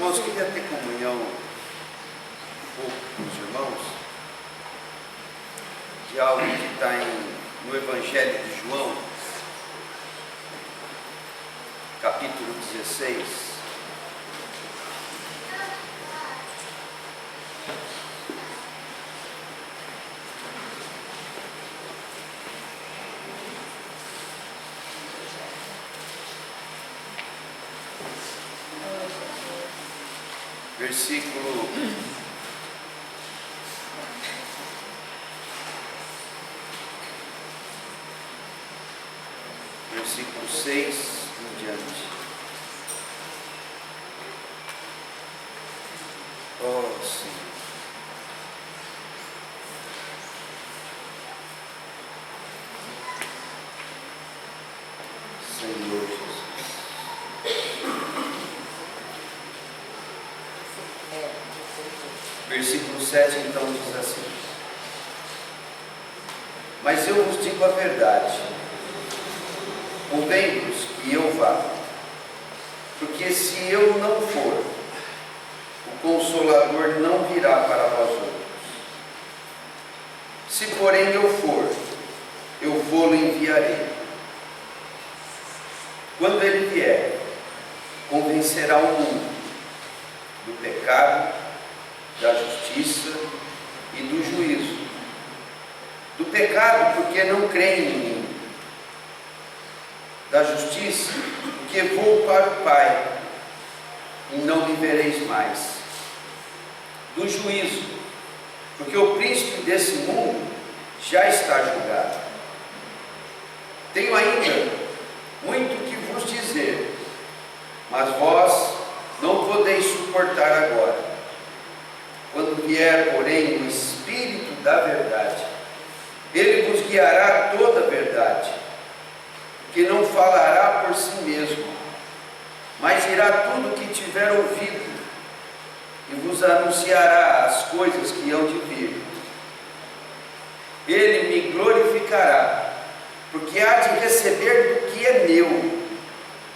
Irmãos, queria ter comunhão um pouco com os irmãos de algo que está no Evangelho de João, capítulo 16. Versículo 6 em diante. Oh, Senhor. Senhor Jesus. Versículo 7 então diz assim: mas eu vos digo a verdade, convém-vos que eu vá, porque se eu não for, o Consolador não virá para vós outros. Se porém eu for, eu vou-lo enviarei. Quando ele vier, convencerá o mundo do pecado, da justiça e do juízo. Do pecado, porque não creem em mim. Da justiça, porque vou para o Pai e não me vereis mais. Do juízo, porque o príncipe desse mundo já está julgado. Tenho ainda muito que vos dizer, mas vós não podeis suportar agora. Quando vier, porém, o Espírito da verdade, ele vos guiará a toda a verdade, que não falará por si mesmo, mas dirá tudo o que tiver ouvido, e vos anunciará as coisas que hão de vir. Ele me glorificará, porque há de receber do que é meu,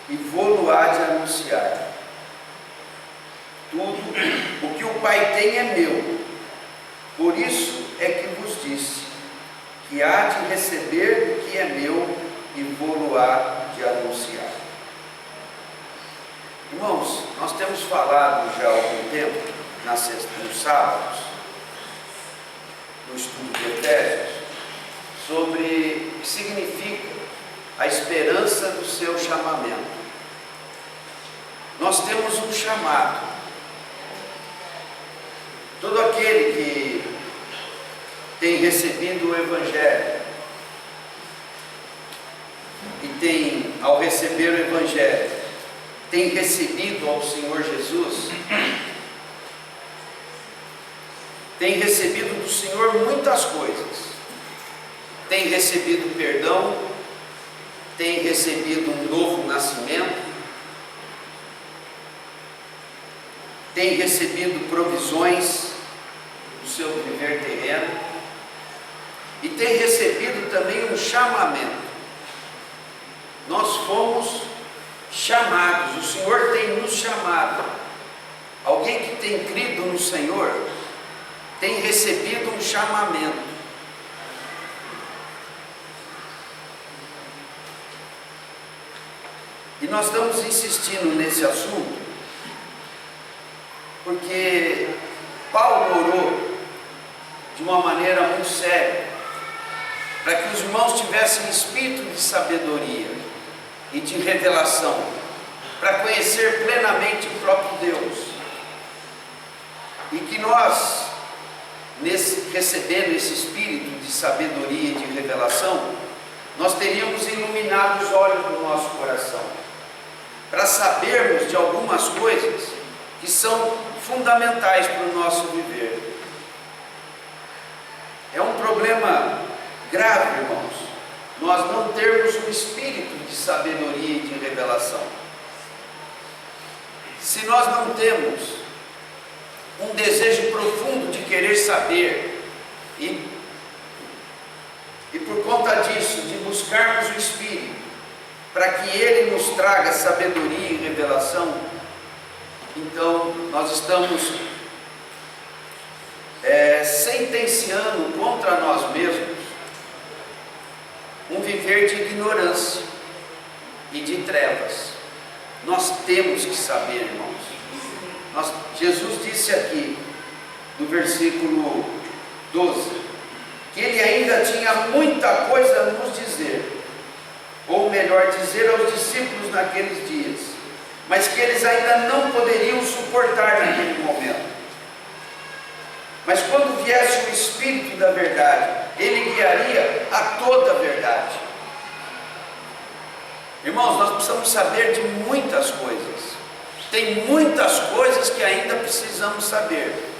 e vou-lo há de anunciar. Tudo o que o Pai tem é meu, por isso é que vos disse, que há de receber do que é meu, e vou-lo há de anunciar. Irmãos, nós temos falado já há algum tempo, nos sábados, no estudo de Efésios, sobre o que significa a esperança do seu chamamento. Nós temos um chamado. Todo aquele que tem recebido o Evangelho, e tem, ao receber o Evangelho, tem recebido ao Senhor Jesus, tem recebido do Senhor muitas coisas, tem recebido perdão, tem recebido um novo nascimento, tem recebido provisões do seu viver terreno, e tem recebido também um chamamento. Nós fomos chamados, o Senhor tem nos chamado. Alguém que tem crido no Senhor tem recebido um chamamento. E nós estamos insistindo nesse assunto porque Paulo orou de uma maneira muito séria para que os irmãos tivessem espírito de sabedoria e de revelação, para conhecer plenamente o próprio Deus, e que nós, recebendo esse espírito de sabedoria e de revelação, nós teríamos iluminado os olhos do nosso coração, para sabermos de algumas coisas que são fundamentais para o nosso viver. É um problema grave, irmãos, nós não termos um espírito de sabedoria e de revelação. Se nós não temos um desejo profundo de querer saber e por conta disso, de buscarmos o Espírito, para que Ele nos traga sabedoria e revelação, Então, nós estamos sentenciando contra nós mesmos um viver de ignorância e de trevas. Nós temos que saber, irmãos. Jesus disse aqui, no versículo 12, que Ele ainda tinha muita coisa a nos dizer, ou melhor dizer aos discípulos naqueles dias, mas que eles ainda não poderiam suportar naquele momento. Mas quando viesse o Espírito da verdade, Ele guiaria a toda a verdade. Irmãos, nós precisamos saber de muitas coisas. Tem muitas coisas que ainda precisamos saber.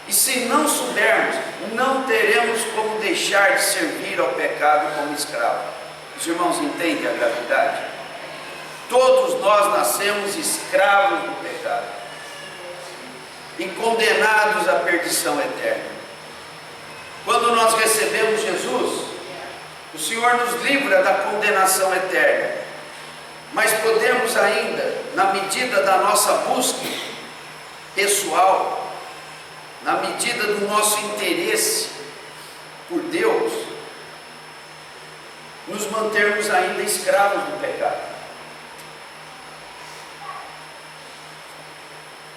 E se não soubermos, não teremos como deixar de servir ao pecado como escravo. Os irmãos entendem a gravidade? Todos nós nascemos escravos do pecado e condenados à perdição eterna. Quando nós recebemos Jesus, o Senhor nos livra da condenação eterna, mas podemos ainda, na medida da nossa busca pessoal, na medida do nosso interesse por Deus, nos mantermos ainda escravos do pecado.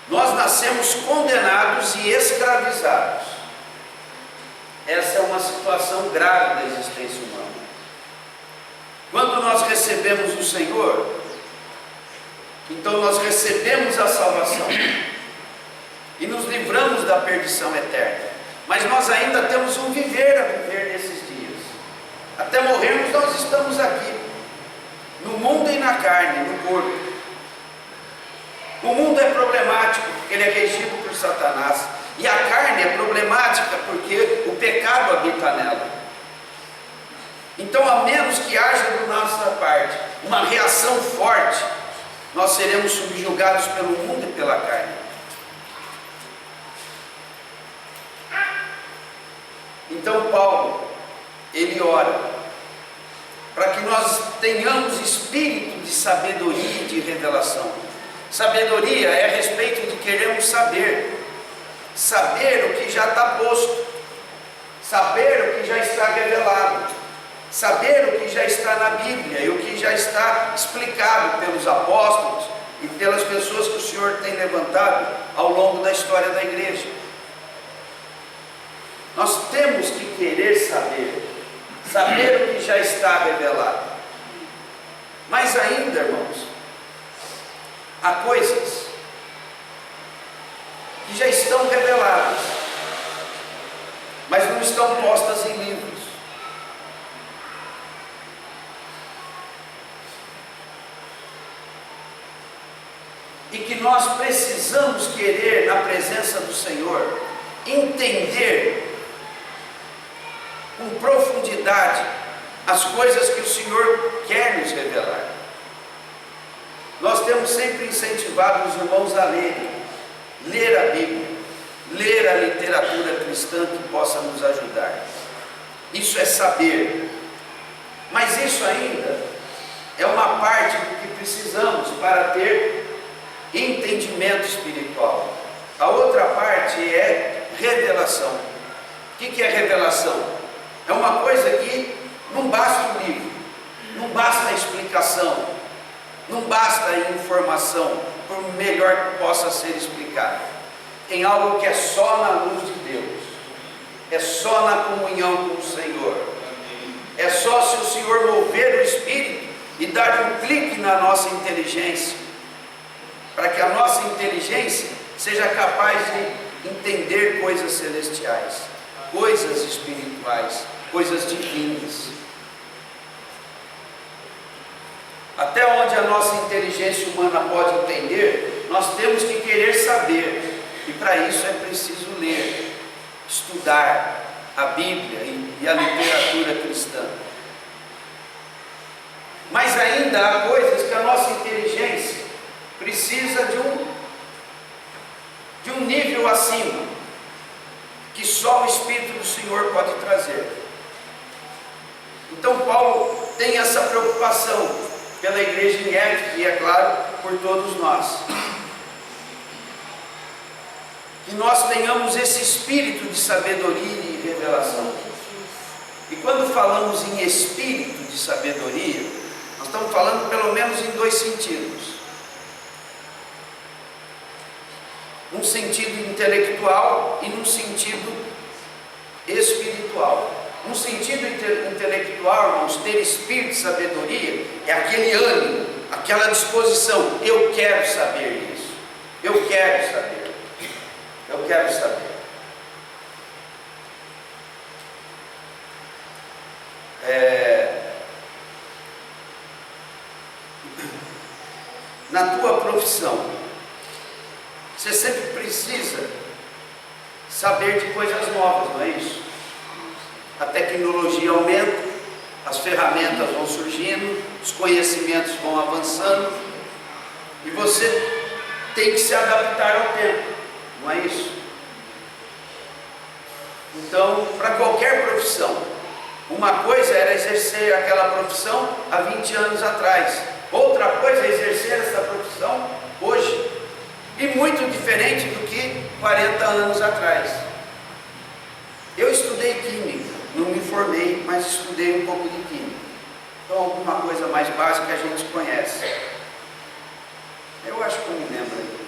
Nós nascemos condenados e escravizados. Essa é uma situação grave da existência humana. Quando nós recebemos o Senhor, então nós recebemos a salvação e nos livramos da perdição eterna. Mas nós ainda temos um viver a viver nesses dias. Até morrermos nós estamos aqui, no mundo e na carne, no corpo. O mundo é problemático porque ele é regido por Satanás, e a carne é problemática porque o pecado habita nela. Então, a menos que haja da nossa parte uma reação forte, nós seremos subjugados pelo mundo e pela carne. Então Paulo, ele ora para que nós tenhamos espírito de sabedoria e de revelação. Sabedoria é a respeito de queremos saber o que já está posto, saber o que já está revelado, saber o que já está na Bíblia e o que já está explicado pelos apóstolos e pelas pessoas que o Senhor tem levantado ao longo da história da igreja. Nós temos que querer saber o que já está revelado. Mas ainda, irmãos, há coisas que já estão reveladas, mas não estão postas em livros. E que nós precisamos querer, na presença do Senhor, entender com profundidade as coisas que o Senhor quer nos revelar. Nós temos sempre incentivado os irmãos a ler a Bíblia, ler a literatura cristã que possa nos ajudar. Isso é saber, mas isso ainda é uma parte do que precisamos para ter entendimento espiritual. A outra parte é revelação. O que é revelação? É uma coisa que não basta o livro, não basta a explicação, não basta a informação, por melhor que possa ser explicado. Tem algo que é só na luz de Deus, é só na comunhão com o Senhor, é só se o Senhor mover o Espírito e dar um clique na nossa inteligência, para que a nossa inteligência seja capaz de entender coisas celestiais, coisas espirituais, coisas divinas. Até onde a nossa inteligência humana pode entender, nós temos que querer saber, e para isso é preciso ler, estudar a Bíblia e a literatura cristã. Mas ainda há coisas que a nossa inteligência precisa de um nível acima, que só o Espírito do Senhor pode trazer. Então Paulo tem essa preocupação pela igreja em Éfeso e, é claro, por todos nós. que nós tenhamos esse espírito de sabedoria e revelação. E quando falamos em espírito de sabedoria, nós estamos falando pelo menos em dois sentidos. Num sentido intelectual e num sentido espiritual. No sentido intelectual, irmãos, ter espírito de sabedoria é aquele ânimo, aquela disposição. Eu quero saber isso. Eu quero saber. Eu quero saber. Na tua profissão, você sempre precisa saber de coisas novas, não é isso? A tecnologia aumenta, as ferramentas vão surgindo, os conhecimentos vão avançando, e você tem que se adaptar ao tempo, não é isso? Então, para qualquer profissão, uma coisa era exercer aquela profissão há 20 anos atrás, outra coisa é exercer essa profissão hoje, e muito diferente do que 40 anos atrás. Eu estudei química, não me formei, mas estudei um pouco de química. Então, alguma coisa mais básica a gente conhece. Eu acho que eu me lembro.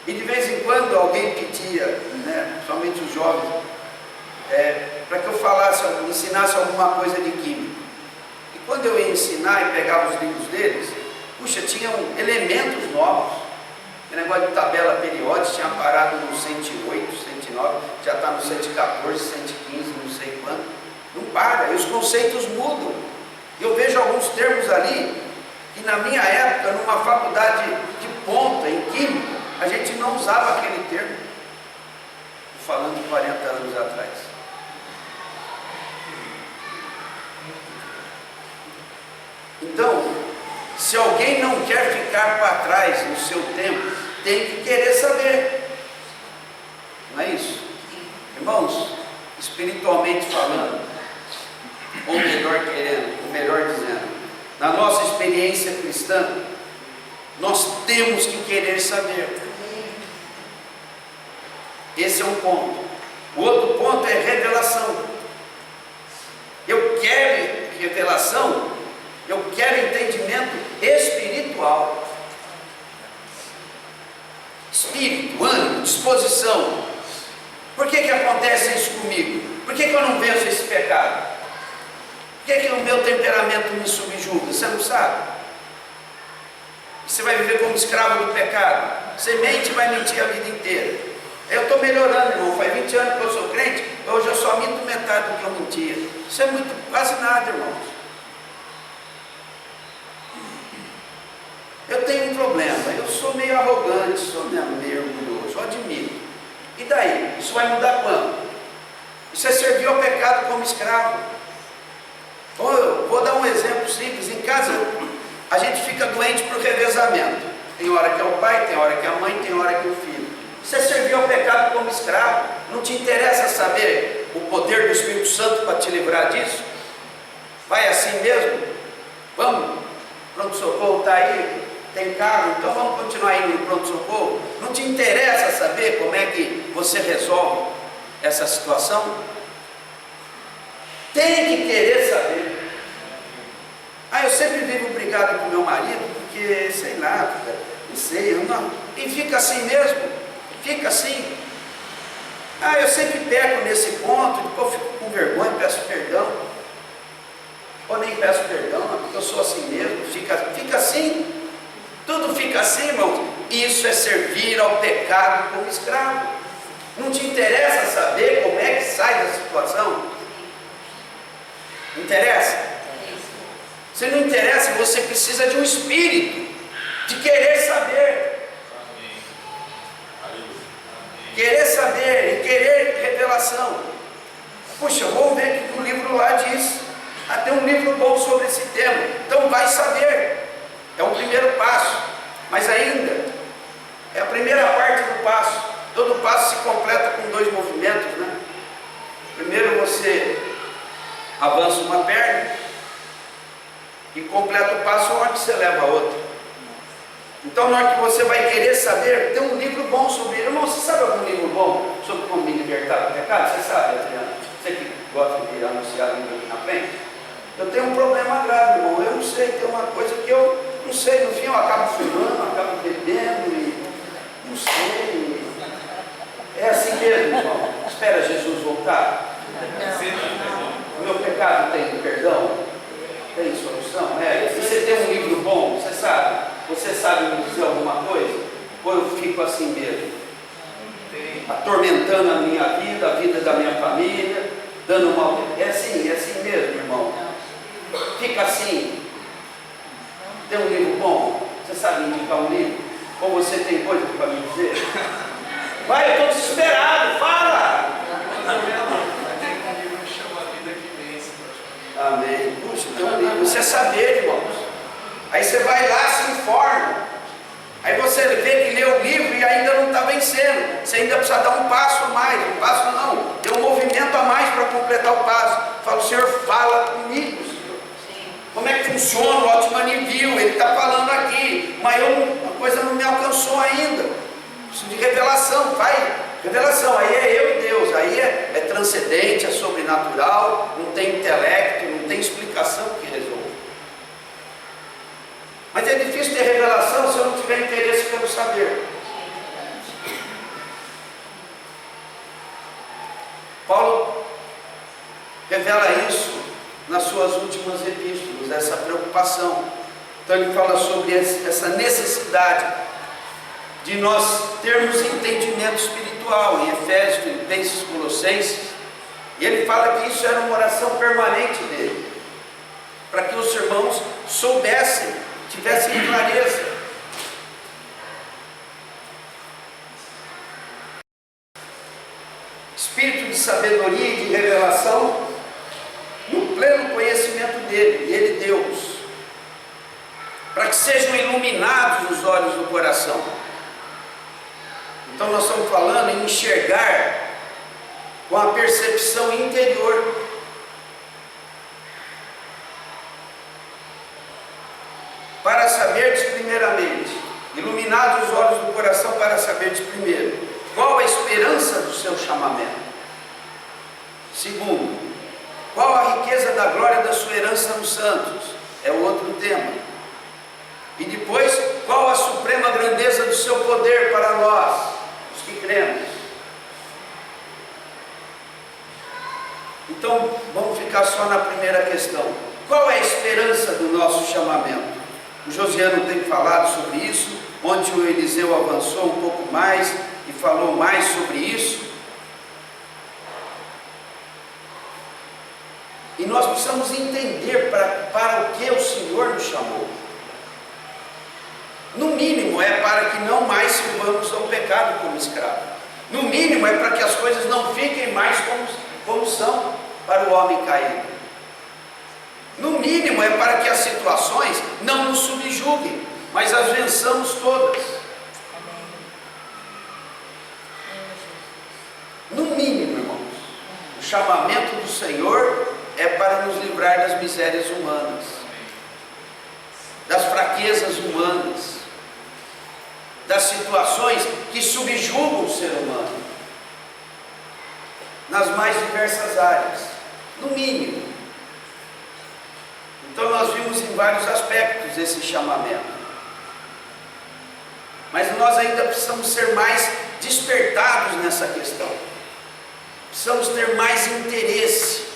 E de vez em quando alguém pedia, né, principalmente os jovens, para que eu falasse, ensinasse alguma coisa de química. E quando eu ia ensinar e pegava os livros deles, puxa, tinham elementos novos. O negócio de tabela periódica tinha parado no 108, 109, já está no 114, 115, não sei quanto. Não para, e os conceitos mudam. Eu vejo alguns termos ali que na minha época, numa faculdade de ponta, em química, a gente não usava aquele termo. Estou falando de 40 anos atrás. Então, se alguém não quer ficar para trás no seu tempo, tem que querer saber. Não é isso? Irmãos, espiritualmente falando, ou melhor querendo, ou melhor dizendo, na nossa experiência cristã, nós temos que querer saber. Esse é um ponto. O outro ponto é revelação. Eu quero revelação, eu quero entendimento espiritual. Espírito, ânimo, disposição. Por que acontece isso comigo? Por que eu não venço esse pecado? Por que o meu temperamento me subjuga? Você não sabe? Você vai viver como escravo do pecado. Você mente e vai mentir a vida inteira. Eu estou melhorando, irmão. Faz 20 anos que eu sou crente, hoje eu só minto metade do que eu mentia. Isso é muito, quase nada, irmãos. Eu tenho um problema, eu sou meio arrogante, sou mesmo meio orgulhoso, eu admito. E daí? Isso vai mudar quando? Isso é servir ao pecado como escravo. Vou dar um exemplo simples. Em casa, a gente fica doente por revezamento. Tem hora que é o pai, tem hora que é a mãe, tem hora que é o filho. Isso é servir ao pecado como escravo. Não te interessa saber o poder do Espírito Santo para te livrar disso? Vai assim mesmo? Vamos? Pronto-socorro está aí? Tem carro? Então vamos continuar indo no pronto-socorro? Não te interessa saber como é que você resolve essa situação? Tem que querer saber. Eu sempre vivo brigado com meu marido, porque, sei lá, não sei, eu não. E fica assim mesmo, fica assim. Eu sempre peco nesse ponto, depois eu fico com vergonha, peço perdão. Ou nem peço perdão, porque eu sou assim mesmo, fica assim. Tudo fica assim, irmãos. Isso é servir ao pecado como escravo. Não te interessa saber como é que sai da situação? Interessa? Se não interessa, você precisa de um espírito de querer saber. Querer saber e querer revelação. Puxa, vamos ver o que o livro lá diz. Tem um livro bom sobre esse tema. Então vai saber. É o primeiro passo. Mas ainda é a primeira parte do passo. Todo passo se completa com dois movimentos, né? Primeiro você avança uma perna e completa o passo onde você leva a outra. Então, na hora que você vai querer saber, tem um livro bom sobre ele. Irmão, você sabe algum livro bom sobre como me libertar do pecado? Você sabe, Adriano? Você que gosta de anunciar livro aqui na frente? Eu tenho um problema grave, irmão. Eu não sei, tem uma coisa que eu não sei. No fim, eu acabo fumando, acabo bebendo e não sei. É assim mesmo, irmão. Espera Jesus voltar. O meu pecado tem perdão? Tem solução? E você tem um livro bom, você sabe? Você sabe me dizer alguma coisa? Ou eu fico assim mesmo? Atormentando a minha vida, a vida da minha família, dando mal. É assim mesmo, irmão. Fica assim. Tem um livro bom? Você sabe indicar um livro? Ou você tem coisa para me dizer? Vai, eu estou desesperado, fala! Amém. Puxa, tem um livro. Você saber, irmãos. Aí você vai lá, se informa. Aí você vê que lê o livro e ainda não está vencendo. Você ainda precisa dar um passo a mais. Um passo não, tem um movimento a mais para completar o passo. Fala, o Senhor fala comigo, Senhor. Como é que funciona o Altman viu? Ele está falando aqui, mas a coisa não me alcançou ainda. Preciso de revelação, vai. Revelação, aí é eu e Deus, aí é transcendente, é sobrenatural, não tem intelecto, não tem explicação que resolve. Mas é difícil ter revelação se eu não tiver interesse pelo saber. Paulo revela isso nas suas últimas epístolas, essa preocupação. Então ele fala sobre essa necessidade de nós termos entendimento espiritual em Efésios, Filipenses, Colossenses. E ele fala que isso era uma oração permanente dele, para que os irmãos soubessem, tivessem clareza. Espírito de sabedoria e de revelação no pleno conhecimento dele, e ele Deus, para que sejam iluminados os olhos do coração. Então nós estamos falando em enxergar com a percepção interior. Para saberdes primeiramente, iluminados os olhos do coração para saberdes primeiro, qual a esperança do seu chamamento? Segundo, qual a riqueza da glória da sua herança nos santos? É o outro tema. E depois, qual a suprema grandeza do seu poder para nós, os que cremos? Então, vamos ficar só na primeira questão. Qual é a esperança do nosso chamamento? O Josiano tem falado sobre isso, onde o Eliseu avançou um pouco mais e falou mais sobre isso. E nós precisamos entender para o que o Senhor nos chamou. No mínimo é para que não mais sirvamos ao pecado como escravo. No mínimo é para que as coisas não fiquem mais como são para o homem caído. No mínimo é para que as situações não nos subjuguem, mas as vençamos todas. No mínimo, irmãos, o chamamento do Senhor é para nos livrar das misérias humanas, das fraquezas humanas, das situações que subjugam o ser humano, nas mais diversas áreas, no mínimo. Então nós vimos em vários aspectos esse chamamento, mas nós ainda precisamos ser mais despertados nessa questão, precisamos ter mais interesse,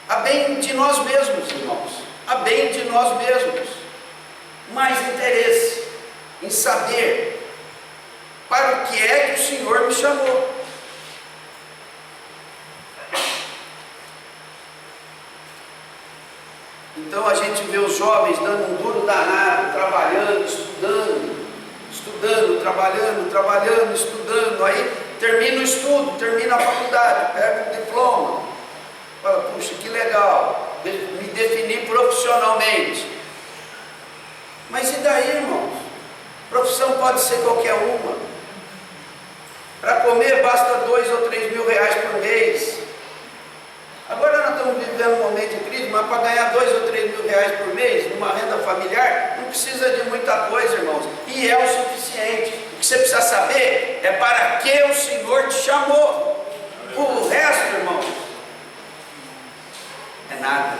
a bem de nós mesmos, irmãos, a bem de nós mesmos, mais interesse em saber para o que é que o Senhor me chamou. Então a gente vê os jovens dando um duro danado, trabalhando, estudando, trabalhando, estudando, aí termina o estudo, termina a faculdade, pega o diploma, fala, puxa, que legal, me defini profissionalmente. Mas e daí, irmãos? Profissão pode ser qualquer uma. Para comer basta 2 ou 3 mil reais por mês. Agora nós estamos vivendo um momento de crise, mas para ganhar 2 ou 3 mil reais por mês, numa renda familiar, não precisa de muita coisa, irmãos, e é o suficiente. O que você precisa saber é para que o Senhor te chamou. O resto, irmãos, é nada.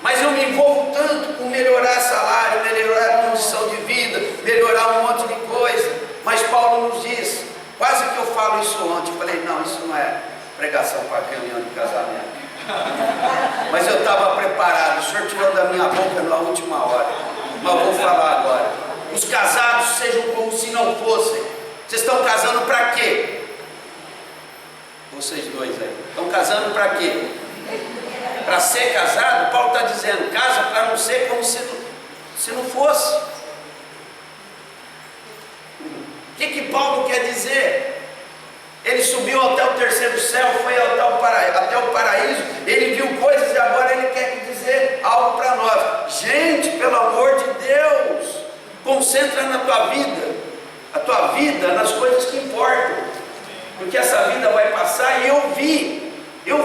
Mas eu me envolvo tanto com melhorar salário, melhorar condição de vida, melhorar um monte de coisa. Mas Paulo nos diz, quase que eu falo isso ontem, eu falei, não, isso não é pregação para reunião de casamento. Mas eu estava preparado, o Senhor tirou da minha boca na última hora. Mas eu vou falar agora. Os casados sejam como se não fossem. Vocês estão casando para quê? Vocês dois aí, estão casando para quê? Para ser casado? Paulo está dizendo, casa para não ser como se não fosse. O que Paulo quer dizer? Ele subiu até o terceiro céu, foi até o paraíso, ele viu coisas e agora ele quer dizer algo para nós. Gente, pelo amor de Deus, concentra na tua vida, a tua vida nas coisas que importam, porque essa vida vai passar. E eu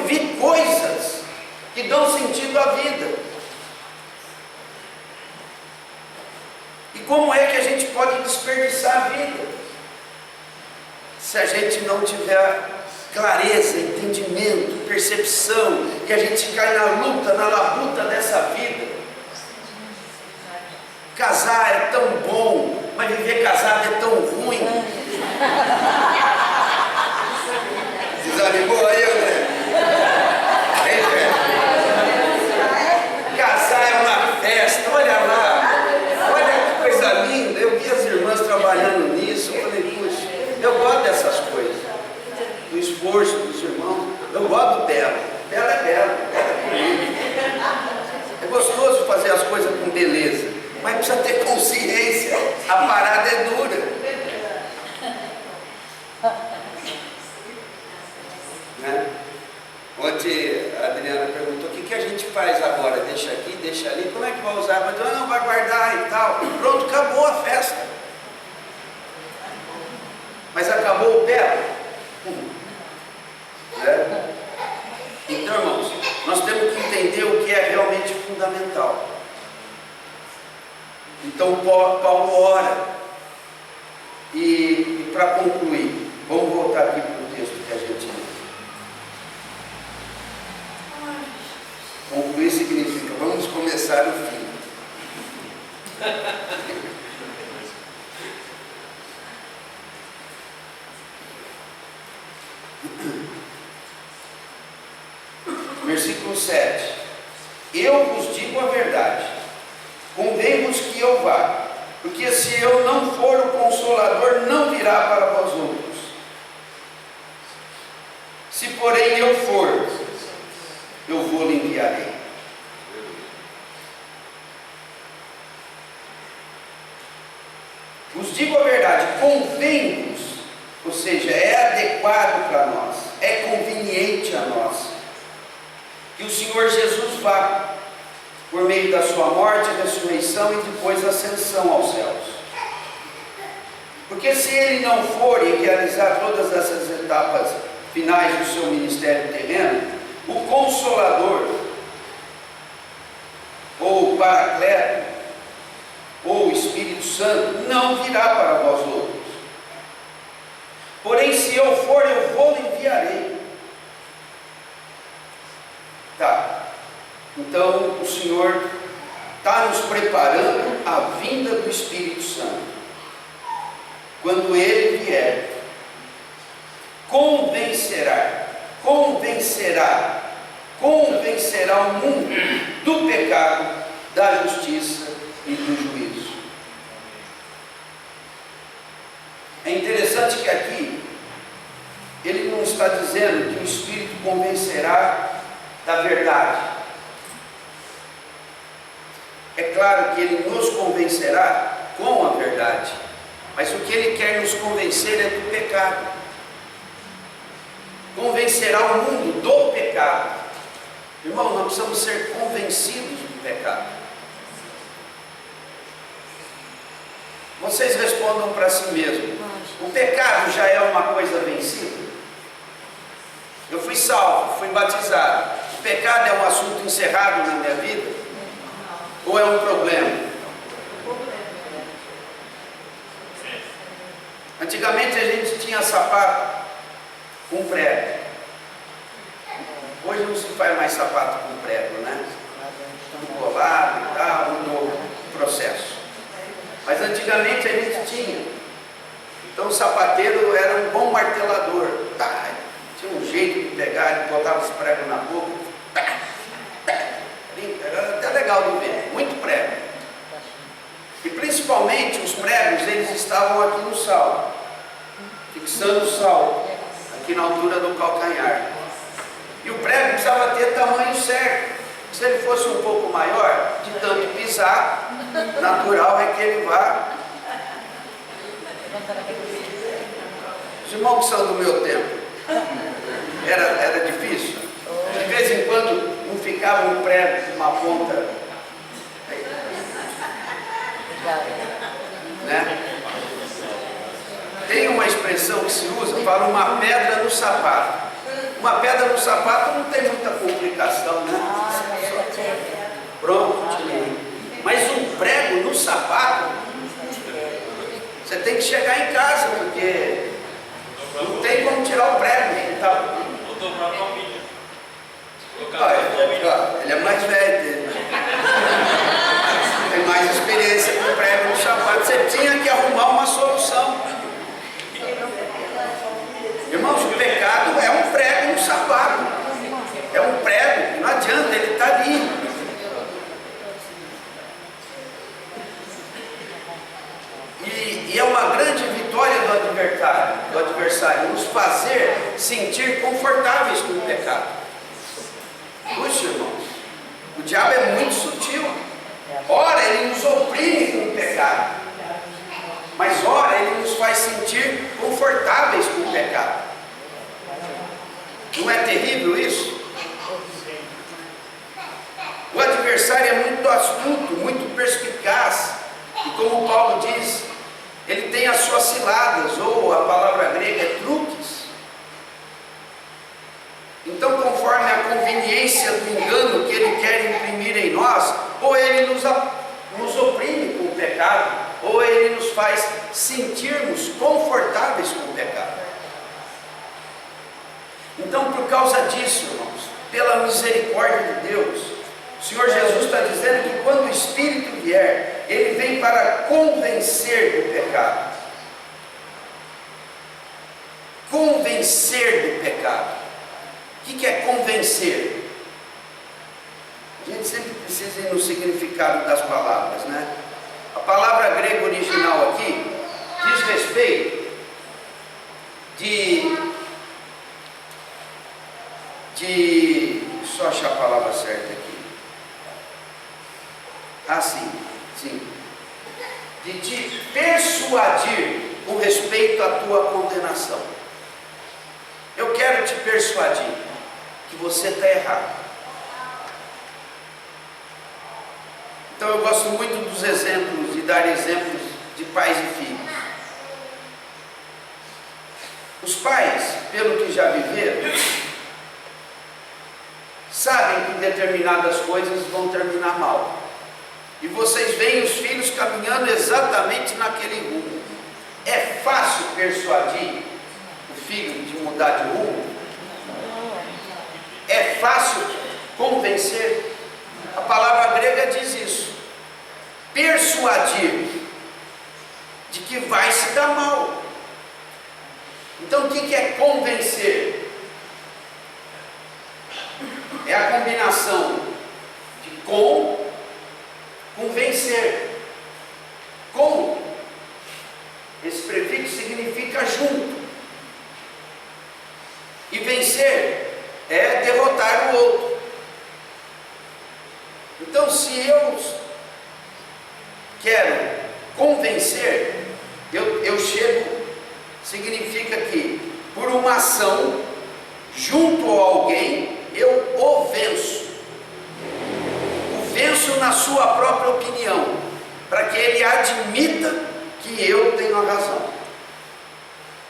vi coisas que dão sentido à vida. E como é que a gente pode desperdiçar a vida se a gente não tiver clareza, entendimento, percepção, e a gente cai na luta, na labuta dessa vida? Casar é tão bom, mas viver casado é tão ruim. Desanimou aí, André? Casar é uma festa, olha lá, olha que coisa linda. Eu vi as irmãs trabalhando nisso, eu falei, puxa, eu gosto dessas coisas, do esforço dos irmãos, eu gosto dela. Ela é bela, ela é bonita. É gostoso fazer as coisas com beleza, mas precisa ter consciência, a parada é dura. Né? Ontem a Adriana perguntou, o que a gente faz agora? Deixa aqui, deixa ali, como é que vai usar? Mas não, vai guardar e tal. Pronto, acabou a festa. Mas acabou o pé. Né? Então, irmãos, nós temos que entender o que é realmente fundamental. Então Paulo ora. E para concluir, vamos voltar aqui para o texto que a gente lê. Concluir significa, vamos começar o fim. Versículo 7. Eu vos digo a verdade, convém-vos que eu vá, porque se eu não for, o Consolador não virá para vós outros. Se porém eu for, eu vou lhe enviarei. Vos digo a verdade, convém-vos, ou seja, é adequado para nós, é conveniente a nós, que o Senhor Jesus vá, por meio da sua morte, ressurreição e depois ascensão aos céus. Porque se ele não for e realizar todas essas etapas finais do seu ministério terreno, o Consolador, ou o Paracleto, ou o Espírito Santo, não virá para vós outros. Porém, se eu for, eu vou lhe enviarei. Tá. Então, o Senhor está nos preparando a vinda do Espírito Santo. Quando Ele vier, convencerá o mundo do pecado, da justiça e do juízo. É interessante que aqui ele não está dizendo que o Espírito convencerá da verdade. É claro que ele nos convencerá com a verdade, mas o que ele quer nos convencer é do pecado. Convencerá o mundo do pecado. Irmão, nós precisamos ser convencidos do pecado. Vocês respondam para si mesmos: o pecado já é uma coisa vencida? Eu fui salvo, fui batizado. O pecado é um assunto encerrado na minha vida? Ou é um problema? Antigamente a gente tinha sapato com prego. Hoje não se faz mais sapato com prego, né? Tudo colado e tal, mudou o processo. Mas antigamente a gente tinha. Então o sapateiro era um bom martelador. Tá, tinha um jeito de pegar, ele botava os pregos na boca. Era até legal de ver, muito prego. E principalmente os pregos, eles estavam aqui no salto, fixando o salto, aqui na altura do calcanhar. E o prego precisava ter tamanho certo. Se ele fosse um pouco maior, de tanto pisar, natural é que ele vá. Os irmãos que são do meu tempo, era difícil. De vez em quando não ficava um prego com uma ponta, né? Tem uma expressão que se usa, fala uma pedra no sapato. Uma pedra no sapato não tem muita complicação, né? Pronto, tirei. Mas um prego no sapato, você tem que chegar em casa, porque não tem como tirar o prego. Ele tá... Ele é mais velho dele. Tem mais experiência com prego no sapato. Você tinha que arrumar uma solução. Irmãos, o pecado é um prego no sapato. É um prego, não adianta, ele está ali. E é uma grande vitória do adversário, nos fazer sentir confortáveis com o pecado. Puxa, irmãos, o diabo é muito sutil. Ora, ele nos oprime com o pecado, mas ora, ele nos faz sentir confortáveis com o pecado. Não é terrível isso? O adversário é muito astuto, muito perspicaz, e como Paulo diz, ele tem as suas ciladas, ou a palavra grega é truques. Então, conforme a conveniência do engano que ele quer imprimir em nós, ou ele nos oprime com o pecado, ou ele nos faz sentirmos confortáveis com o pecado. Então, por causa disso, irmãos, pela misericórdia de Deus, o Senhor Jesus está dizendo que quando o Espírito vier, ele vem para convencer do pecado. Convencer do pecado. O que é convencer? A gente sempre precisa ir no significado das palavras, né? A palavra grega original aqui diz respeito só achar a palavra certa aqui. Sim. De te persuadir com respeito à tua condenação. Eu quero te persuadir que você está errado. Então eu gosto muito dos exemplos, de dar exemplos de pais e filhos. Os pais, pelo que já viveram, sabem que determinadas coisas vão terminar mal. E vocês veem os filhos caminhando exatamente naquele rumo. É fácil persuadir o filho de mudar de rumo? É fácil convencer? A palavra grega diz isso. Persuadir de que vai se dar mal. Então o que é convencer? É a combinação de com vencer. Com, esse prefixo significa junto. E vencer é derrotar o outro. Então, se eu quero convencer, eu chego, significa que por uma ação, junto a alguém, eu o venço. O venço na sua própria opinião, para que ele admita que eu tenho a razão.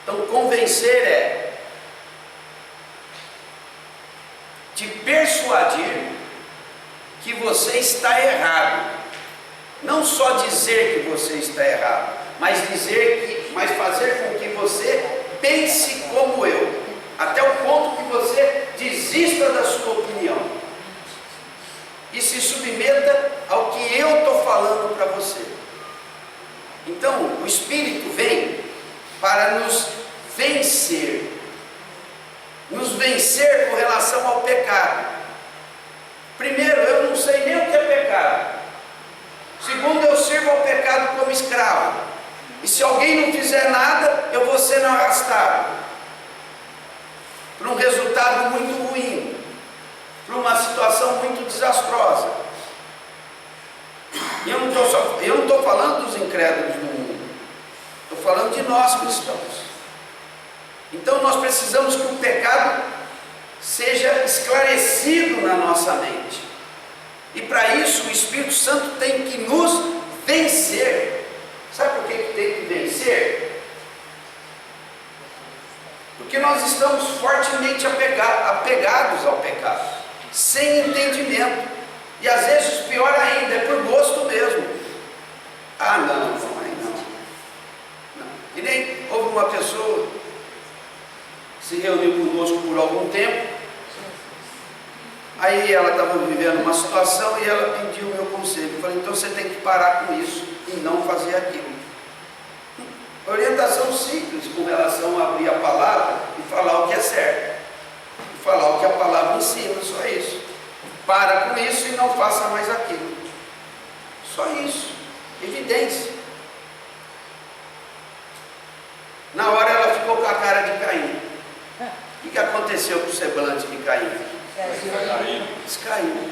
Então, convencer é te persuadir que você está errado Não só dizer que você está errado, mas fazer com que você pense como eu, até o ponto que você desista da sua opinião e se submeta ao que eu estou falando para você. Então, o Espírito vem para nos vencer com relação ao pecado. Primeiro, eu não sei nem o que é pecado. Segundo, eu sirvo ao pecado como escravo. E se alguém não fizer nada, eu vou sendo arrastado para um resultado muito ruim, para uma situação muito desastrosa. E eu não estou falando dos incrédulos do mundo, estou falando de nós cristãos. Então nós precisamos que o pecado seja esclarecido na nossa mente. E para isso o Espírito Santo tem que nos vencer. Sabe por que tem que vencer? Porque nós estamos fortemente apegados ao pecado, sem entendimento. E às vezes pior ainda, é por gosto mesmo. Ah, não. E nem houve uma pessoa que se reuniu conosco por algum tempo. Aí ela estava vivendo uma situação e ela pediu o meu conselho. Eu falei, então você tem que parar com isso e não fazer aquilo. Orientação simples com relação a abrir a palavra e falar o que é certo. E falar o que a palavra ensina, só isso. Para com isso e não faça mais aquilo. Só isso. Evidência. Na hora ela ficou com a cara de Caim. O que aconteceu com o semblante de Caim? Descaiu.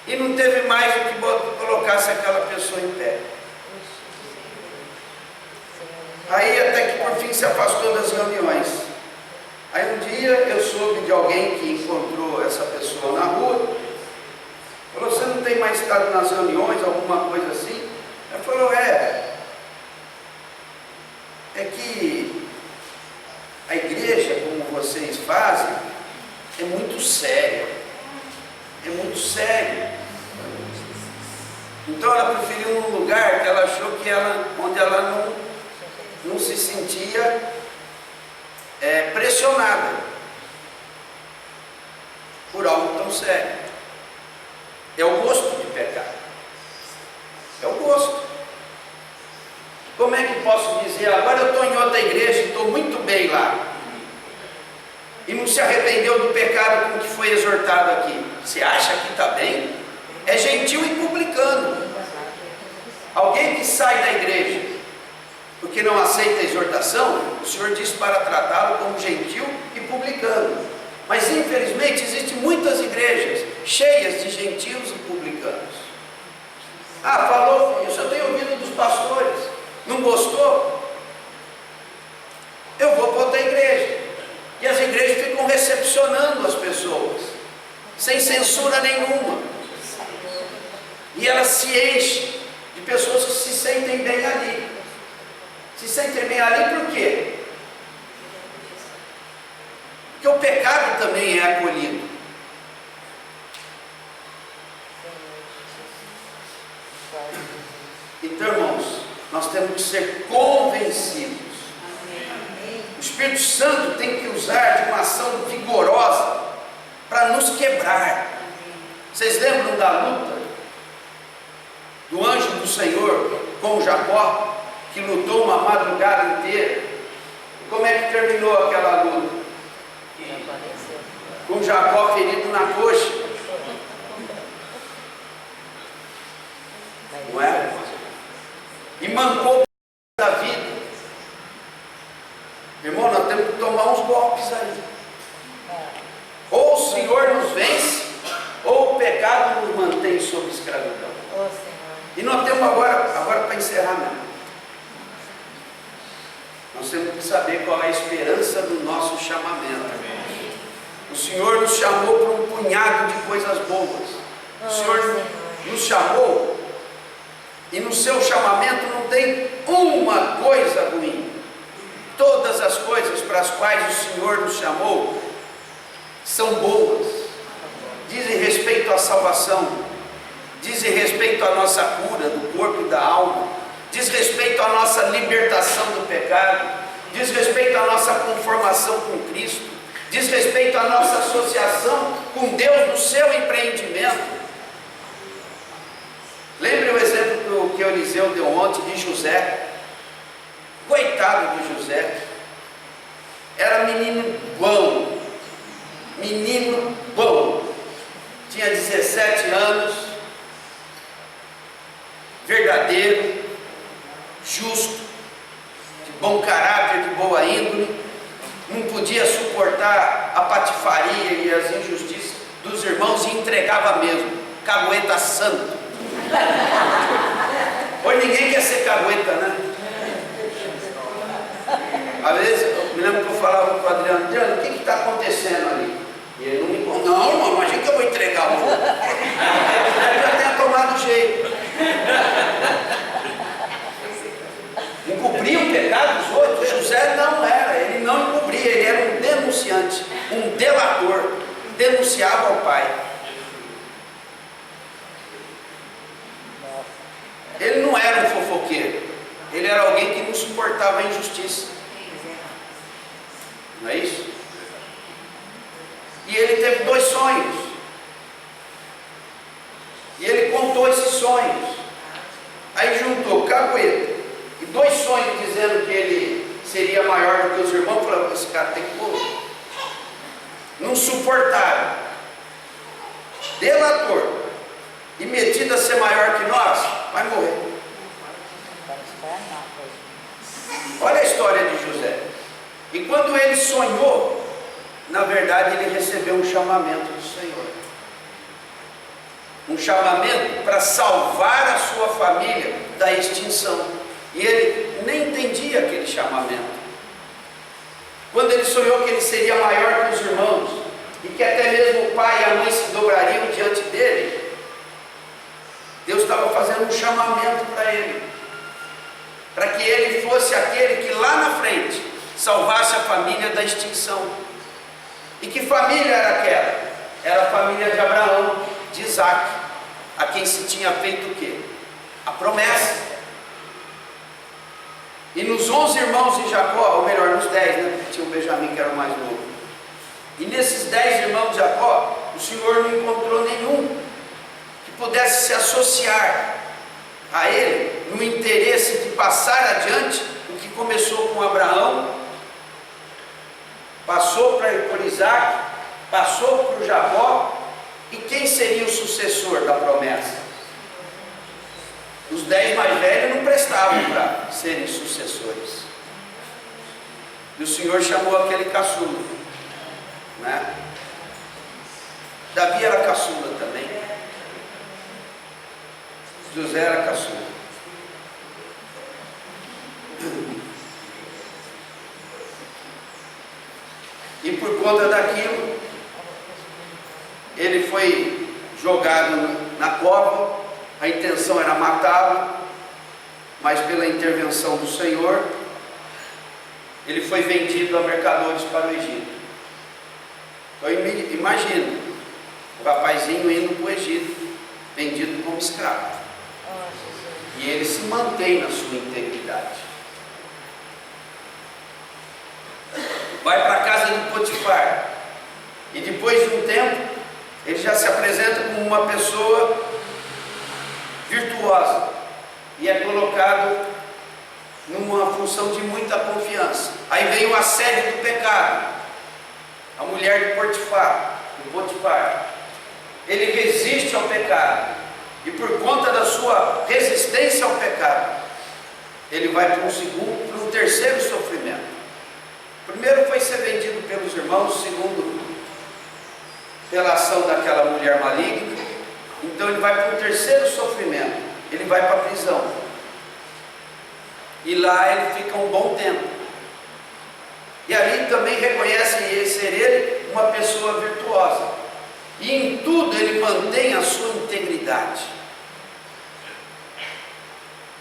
E não teve mais o que colocasse aquela pessoa em pé. Aí até que por fim se afastou das reuniões. Aí um dia eu soube de alguém que encontrou essa pessoa na rua. Falou, você não tem mais estado nas reuniões, alguma coisa assim? Ela falou, é que a igreja, como vocês fazem, é muito séria. É muito sério. Então ela preferiu um lugar que ela achou que onde ela não se sentia pressionada por algo tão sério. É o gosto de pecar. É o gosto. Como é que posso dizer, agora eu estou em outra igreja e estou muito bem lá, e não se arrependeu do pecado com que foi exortado aqui? Você acha que está bem? É gentil e publicano. Alguém que sai da igreja porque não aceita a exortação, o Senhor diz para tratá-lo como gentil e publicano. Mas infelizmente existem muitas igrejas cheias de gentios e publicanos. Ah, falou, isso eu tenho ouvido dos pastores, não gostou? Eu vou para outra igreja. E as igrejas ficam recepcionando as pessoas, sem censura nenhuma. E elas se enchem de pessoas que se sentem bem ali. Se sentem bem ali por quê? Porque o pecado também é acolhido. Então, irmãos, nós temos que ser convencidos. O Espírito Santo tem que usar de uma ação vigorosa para nos quebrar. Vocês lembram da luta do anjo do Senhor com Jacó, que lutou uma madrugada inteira? Como é que terminou aquela luta? Com Jacó ferido na coxa. Não é? E mancou da vida. Irmão, nós temos que tomar uns golpes aí. Ou o Senhor nos vence, ou o pecado nos mantém sob escravidão. E nós temos agora para encerrar mesmo. Nós temos que saber qual é a esperança do nosso chamamento. O Senhor nos chamou para um punhado de coisas boas. O Senhor nos chamou, e no seu chamamento não tem uma coisa ruim. Todas as coisas para as quais o Senhor nos chamou são boas. Dizem respeito à salvação, diz respeito à nossa cura do corpo e da alma, diz respeito à nossa libertação do pecado, diz respeito à nossa conformação com Cristo, diz respeito à nossa associação com Deus no seu empreendimento. Lembre o exemplo que o Eliseu deu ontem de José. Coitado de José, era menino bom, tinha 17 anos, verdadeiro, justo, de bom caráter, de boa índole, não podia suportar a patifaria e as injustiças dos irmãos e entregava mesmo, cagueta santo. Hoje ninguém quer ser cagueta, né? Às vezes, eu me lembro que eu falava com o Adriano, o que está acontecendo ali? E ele não me contou, não, irmão, imagina que eu vou entregar o outro. Ele já tenha tomado jeito. Encobria o pecado dos outros. José não era, ele não encobria, ele era um denunciante, um delator, denunciava ao pai. Ele não era um fofoqueiro, ele era alguém que não suportava a injustiça. Não é isso? E ele teve 2 sonhos. E ele contou esses sonhos. Aí juntou cagueta e 2 sonhos dizendo que ele seria maior do que os irmãos. Falou, esse cara tem que morrer. Não suportaram. Delator. E metido a ser maior que nós, vai morrer. Olha a história de José. E quando ele sonhou, na verdade ele recebeu um chamamento do Senhor. Um chamamento para salvar a sua família da extinção. E ele nem entendia aquele chamamento. Quando ele sonhou que ele seria maior que os irmãos, e que até mesmo o pai e a mãe se dobrariam diante dele, Deus estava fazendo um chamamento para ele. Para que ele fosse aquele que lá na frente salvasse a família da extinção. E que família era aquela? Era a família de Abraão, de Isaac, a quem se tinha feito o quê? A promessa. E nos 11 irmãos de Jacó, ou melhor, nos 10, né? Tinha o Benjamim que era o mais novo. E nesses 10 irmãos de Jacó, o Senhor não encontrou nenhum que pudesse se associar a ele no interesse de passar adiante o que começou com Abraão, passou por Isaac, passou por Jacó. E quem seria o sucessor da promessa? Os 10 mais velhos não prestavam para serem sucessores. E o Senhor chamou aquele caçula, né? Davi era caçula também. José era caçula. E por conta daquilo, ele foi jogado na cova. A intenção era matá-lo, mas pela intervenção do Senhor, ele foi vendido a mercadores para o Egito. Então imagina, o rapazinho indo para o Egito, vendido como escravo. E ele se mantém na sua integridade. Vai para a casa de Potifar. E depois de um tempo, ele já se apresenta como uma pessoa virtuosa. E é colocado numa função de muita confiança. Aí vem o assédio do pecado. A mulher de Potifar. Ele resiste ao pecado. E por conta da sua resistência ao pecado, ele vai para um terceiro sofrimento. Primeiro foi ser vendido pelos irmãos, segundo, pela ação daquela mulher maligna. Então ele vai para um terceiro sofrimento, ele vai para a prisão. E lá ele fica um bom tempo. E ali também reconhece ser ele uma pessoa virtuosa. E em tudo ele mantém a sua integridade.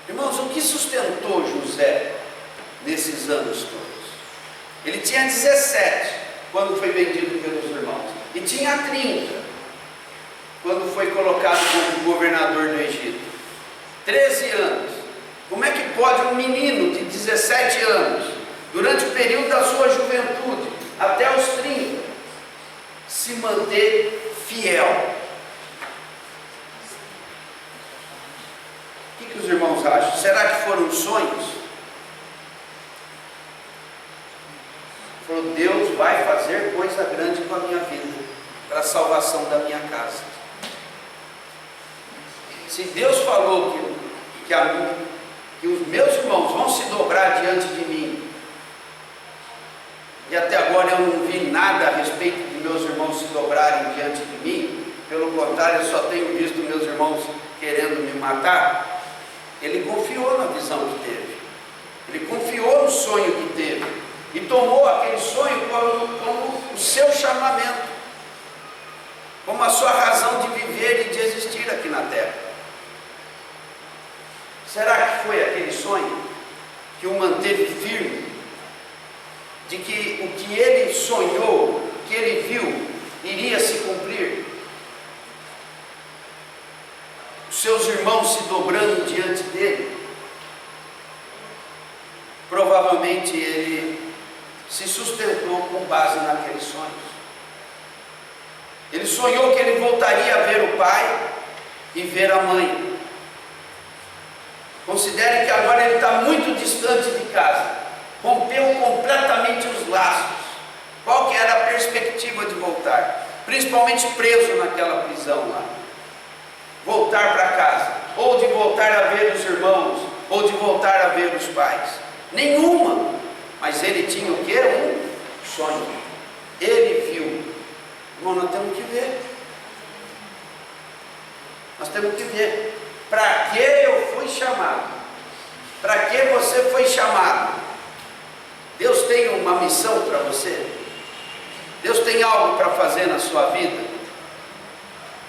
Irmãos, o que sustentou José nesses anos todos? Ele tinha 17 quando foi vendido pelos irmãos, e tinha 30 quando foi colocado como governador 13 anos. Como é que pode um menino de 17 anos, durante o período da sua juventude, até os 30, se manter fiel? O que os irmãos acham? Será que foram sonhos? Falou, Deus vai fazer coisa grande com a minha vida, para a salvação da minha casa. Se Deus falou que os meus irmãos vão se dobrar diante de mim, e até agora eu não vi nada a respeito de meus irmãos se dobrarem diante de mim, pelo contrário, eu só tenho visto meus irmãos querendo me matar. Ele confiou na visão que teve, ele confiou no sonho que teve, e tomou aquele sonho como o seu chamamento, como a sua razão de viver e de existir aqui na terra. Será que foi aquele sonho que o manteve firme, de que o que ele sonhou, que ele viu, iria se cumprir? Os seus irmãos se dobrando diante dele. Provavelmente ele se sustentou com base naqueles sonhos. Ele sonhou que ele voltaria a ver o pai e ver a mãe. Considere que agora ele está muito distante de casa, rompeu completamente os laços. Qual que era a perspectiva de voltar? Principalmente preso naquela prisão lá. Voltar para casa, ou de voltar a ver os irmãos, ou de voltar a ver os pais. Nenhuma. Mas ele tinha o quê? Um sonho. Ele viu. Irmão, nós temos que ver. Nós temos que ver. Para que eu fui chamado? Para que você foi chamado? Deus tem uma missão para você? Deus tem algo para fazer na sua vida?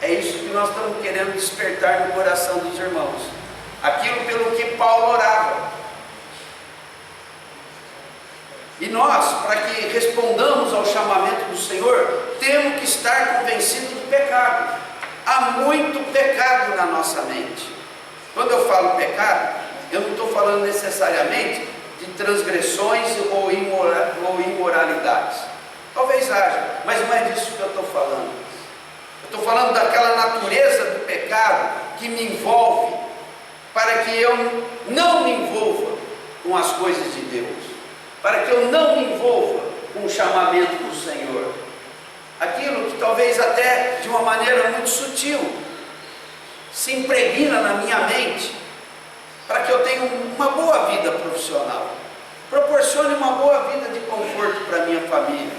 É isso que nós estamos querendo despertar no coração dos irmãos. Aquilo pelo que Paulo orava. E nós, para que respondamos ao chamamento do Senhor, temos que estar convencidos do pecado. Há muito pecado na nossa mente. Quando eu falo pecado, eu não estou falando necessariamente de transgressões ou imoralidades. Talvez haja, mas não é disso que eu estou falando. Eu estou falando daquela natureza do pecado que me envolve, para que eu não me envolva com as coisas de Deus, para que eu não me envolva com o chamamento do Senhor. Aquilo que talvez até de uma maneira muito sutil se impregna na minha mente, para que eu tenha uma boa vida profissional, proporcione uma boa vida de conforto para a minha família,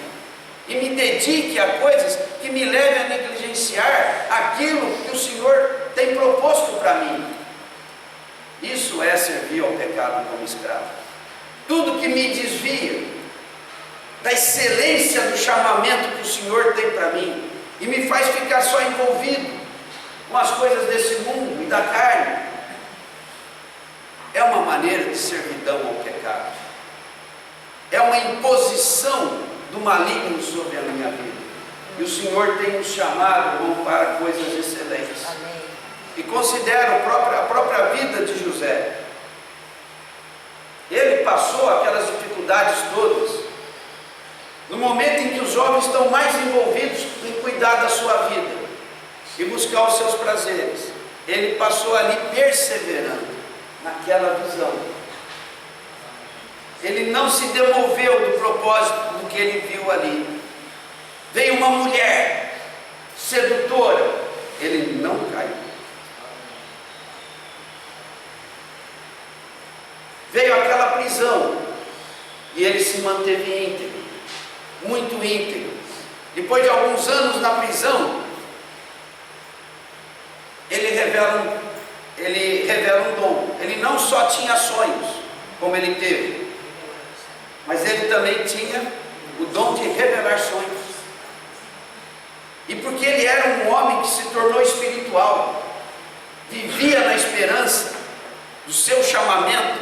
e me dedique a coisas que me levem a negligenciar aquilo que o Senhor tem proposto para mim. Isso é servir ao pecado como escravo. Tudo que me desvia da excelência do chamamento que o Senhor tem para mim, e me faz ficar só envolvido com as coisas desse mundo e da carne, é uma maneira de servidão ao pecado, é uma imposição do maligno sobre a minha vida. E o Senhor tem nos chamado, irmão, para coisas excelentes. Amém. E considero a própria vida de José. Ele passou aquelas dificuldades todas no momento em que os homens estão mais envolvidos em cuidar da sua vida e buscar os seus prazeres. Ele passou ali perseverando naquela visão. Ele não se demoveu do propósito do que ele viu ali. Veio uma mulher sedutora, ele não caiu. Veio aquela prisão e ele se manteve íntegro, muito íntegro. Depois de alguns anos na prisão, ele revela um dom. Ele não só tinha sonhos, como ele teve, mas ele também tinha o dom de revelar sonhos. E porque ele era um homem que se tornou espiritual, vivia na esperança do seu chamamento,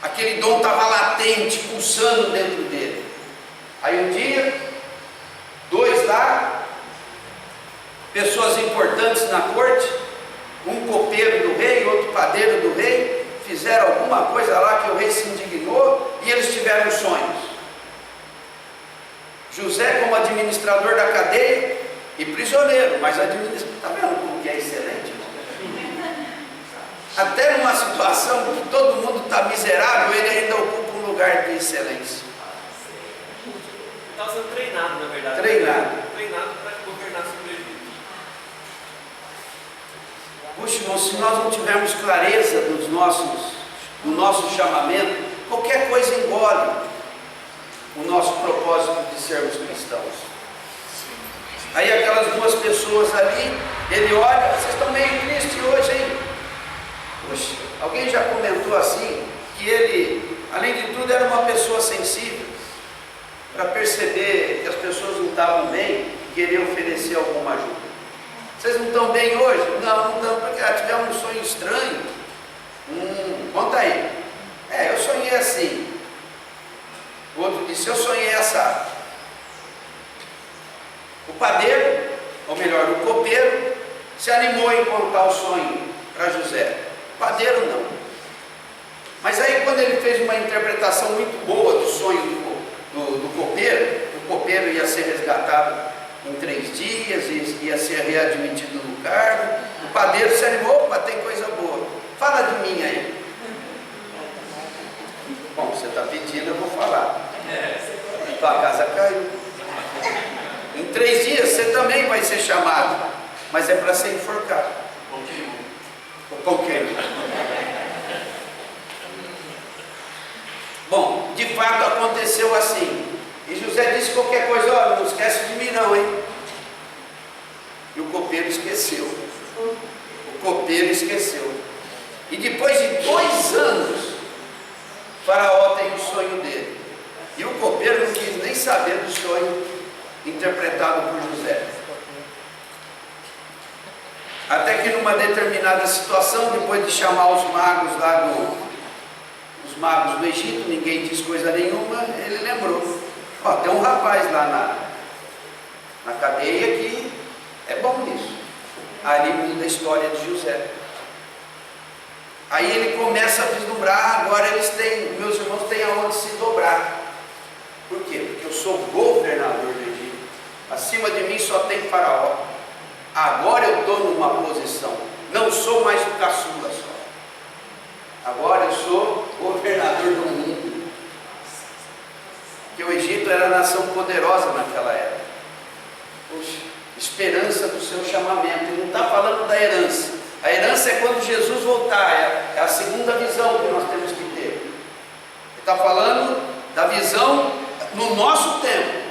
aquele dom estava latente, pulsando dentro dele. Aí um dia, dois lá, pessoas importantes na corte, um copeiro do rei, outro padeiro do rei, fizeram alguma coisa lá que o rei se indignou e eles tiveram sonhos. José, como administrador da cadeia e prisioneiro, mas administrador, está vendo como que é excelente? Até numa situação que todo mundo está miserável, ele ainda ocupa um lugar de excelência. Estava sendo treinado, na verdade. Treinado Para governar sobre o Egito. Puxa, irmão, se nós não tivermos clareza do nosso chamamento, qualquer coisa engole o nosso propósito de sermos cristãos. Aí aquelas duas pessoas ali, ele olha, vocês estão meio tristes hoje, hein? Puxa, alguém já comentou assim, que ele, além de tudo, era uma pessoa sensível, para perceber que as pessoas não estavam bem e queria oferecer alguma ajuda. Vocês não estão bem hoje? Não estão, porque tivemos um sonho estranho. Conta aí. Eu sonhei assim. O outro disse, eu sonhei assado. O padeiro, ou melhor, o copeiro, se animou em contar o sonho para José. O padeiro não. Mas aí quando ele fez uma interpretação muito boa do sonho do copeiro, o copeiro ia ser resgatado em 3 dias, ia ser readmitido no cargo, o padeiro se animou, opa, tem coisa boa, fala de mim aí. Bom, você está pedindo, eu vou falar. Tua casa caiu. Em 3 dias você também vai ser chamado, mas é para ser enforcado. O pão queimou. Bom, de fato aconteceu assim. E José disse qualquer coisa, olha, não esquece de mim não, hein? E o copeiro esqueceu. O copeiro esqueceu. E depois de 2 anos, Faraó tem o sonho dele. E o copeiro não quis nem saber do sonho interpretado por José. Até que numa determinada situação, depois de chamar os magos lá os magos do Egito, ninguém diz coisa nenhuma, ele lembrou. Tem um rapaz lá na cadeia que é bom nisso. Ali muda a história de José. Aí ele começa a vislumbrar, agora meus irmãos têm aonde se dobrar. Por quê? Porque eu sou governador do Egito. Acima de mim só tem Faraó. Agora eu estou numa posição. Não sou mais o caçula só. Agora eu sou governador do mundo. Porque o Egito era a nação poderosa naquela época. Puxa, esperança do seu chamamento. Ele não está falando da herança. A herança é quando Jesus voltar. É a segunda visão que nós temos que ter. Ele está falando da visão no nosso tempo.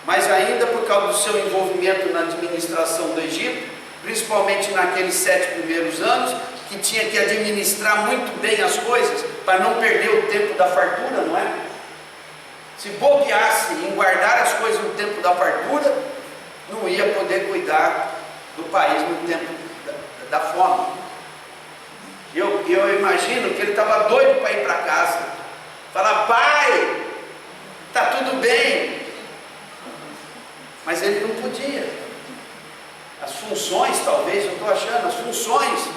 Mas ainda por causa do seu envolvimento na administração do Egito, principalmente naqueles 7 primeiros anos, que tinha que administrar muito bem as coisas, para não perder o tempo da fartura, não é? Se bobeasse em guardar as coisas no tempo da fartura, não ia poder cuidar do país no tempo da fome. Eu imagino que ele estava doido para ir para casa, falar, pai, está tudo bem. Mas ele não podia. As funções, talvez, eu estou achando, as funções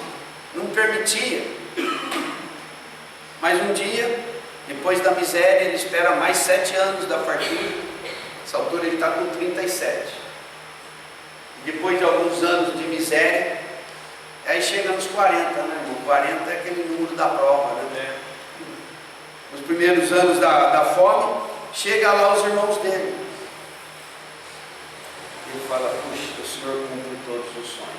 não permitiam. Mas um dia, depois da miséria, ele espera mais 7 anos da fartura. Nessa altura ele está com 37. Depois de alguns anos de miséria, aí chega nos 40, né, irmão? 40 é aquele número da prova, né? Nos primeiros anos da fome, chega lá os irmãos dele. Ele fala, puxa, o Senhor cumpre todos os sonhos.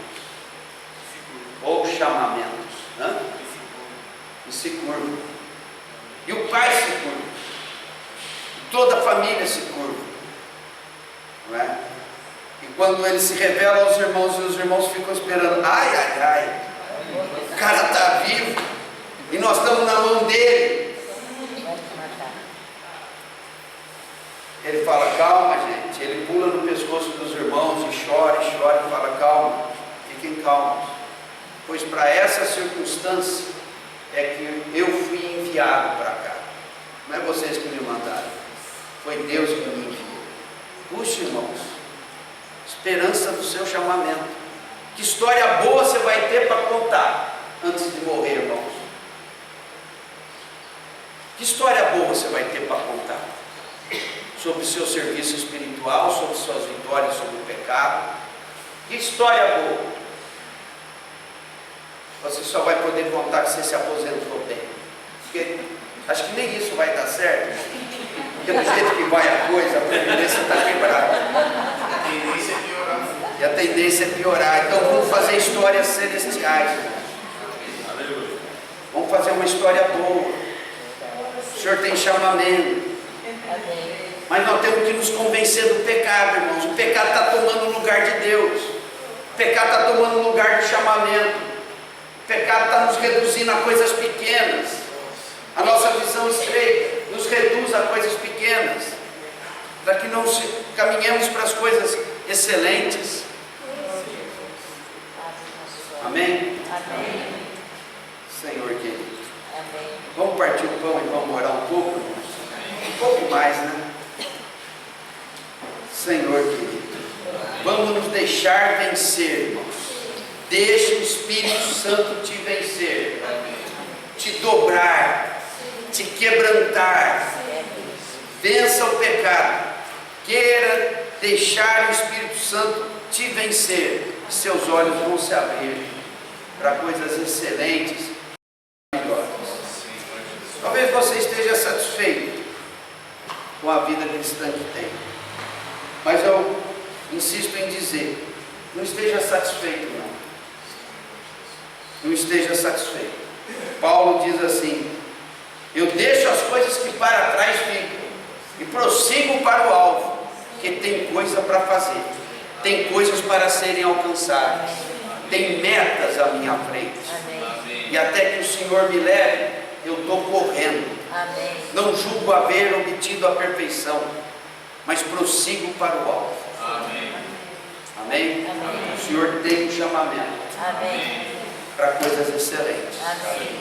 Ou chamamentos. Né? E se curva. E o pai se curva. E toda a família se curva. Não é? E quando ele se revela aos irmãos, e os irmãos ficam esperando, ai, ai, ai, o cara está vivo, e nós estamos na mão dele. Ele fala, calma, gente. Ele pula no pescoço dos irmãos e chora, e fala, calma, fiquem calmos, pois para essa circunstância é que eu fui enviado para cá. Não é vocês que me mandaram, foi Deus que me enviou. Puxa, irmãos, esperança do seu chamamento. Que história boa você vai ter para contar antes de morrer, irmãos? Que história boa você vai ter para contar? Sobre o seu serviço espiritual, sobre suas vitórias sobre o pecado. Que história boa! Você só vai poder contar que você se aposentou bem. Porque acho que nem isso vai dar certo. Porque do jeito que vai a coisa, a previdência está quebrada. A tendência é piorar. E a tendência é piorar. Então vamos fazer histórias celestiais. Aleluia. Vamos fazer uma história boa. O Senhor tem chamamento. Mas nós temos que nos convencer do pecado, irmãos. O pecado está tomando o lugar de Deus. O pecado está tomando o lugar do chamamento. O pecado está nos reduzindo a coisas pequenas. A nossa visão estreita nos reduz a coisas pequenas, para que não caminhemos para as coisas excelentes. Amém? Amém. Senhor querido, Amém. vamos partir o pão e vamos orar um pouco, irmãos? Um pouco mais, né? Senhor querido, vamos nos deixar vencer, irmãos. Deixe o Espírito Santo te vencer, te dobrar, te quebrantar. Vença o pecado. Queira deixar o Espírito Santo te vencer. Seus olhos vão se abrir para coisas excelentes e maravilhosas. Talvez você esteja satisfeito com a vida cristã que tem, mas eu insisto em dizer, não esteja satisfeito não. Não esteja satisfeito. Paulo diz assim: eu deixo as coisas que para trás ficam e prossigo para o alvo, porque tem coisa para fazer, tem coisas para serem alcançadas, tem metas à minha frente. Amém. E até que o Senhor me leve, eu estou correndo. Amém. Não julgo haver obtido a perfeição, mas prossigo para o alvo. Amém. Amém? Amém. O Senhor tem um chamamento Amém. para coisas excelentes. Amém.